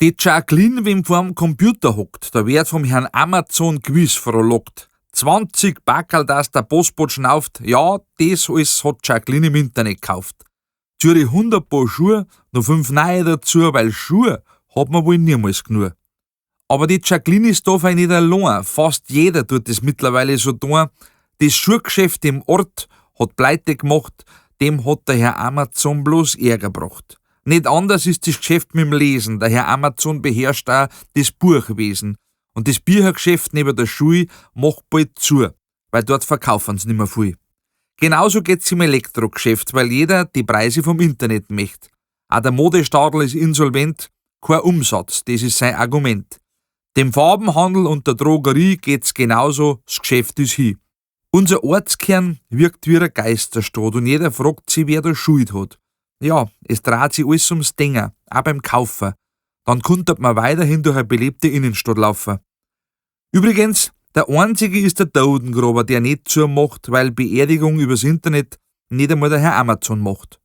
Die Jacqueline, wem vorm Computer hockt, da wird vom Herrn Amazon gewiss frohlockt. 20 Backerl, das der Postbot schnauft, ja, das alles hat Jacqueline im Internet gekauft. Zu ihre 100 Paar Schuhe, noch 5 neue dazu, weil Schuhe hat man wohl niemals genug. Aber die Jacqueline ist da nicht allein, fast jeder tut das mittlerweile so tun. Das Schuhgeschäft im Ort hat pleite gemacht, dem hat der Herr Amazon bloß Ärger gebracht. Nicht anders ist das Geschäft mit dem Lesen, der Herr Amazon beherrscht auch das Buchwesen. Und das Büchergeschäft neben der Schule macht bald zu, weil dort verkaufen sie nicht mehr viel. Genauso geht's im Elektrogeschäft, weil jeder die Preise vom Internet möchte. Auch der Modestadel ist insolvent, kein Umsatz, das ist sein Argument. Dem Farbenhandel und der Drogerie geht's genauso, das Geschäft ist hin. Unser Ortskern wirkt wie eine Geisterstadt und jeder fragt sich, wer da Schuld hat. Ja, es dreht sich alles ums Denken, auch beim Kaufen. Dann konnte man weiterhin durch eine belebte Innenstadt laufen. Übrigens, der einzige ist der Totengraber, der nicht zumacht, weil Beerdigung übers Internet nicht einmal der Herr Amazon macht.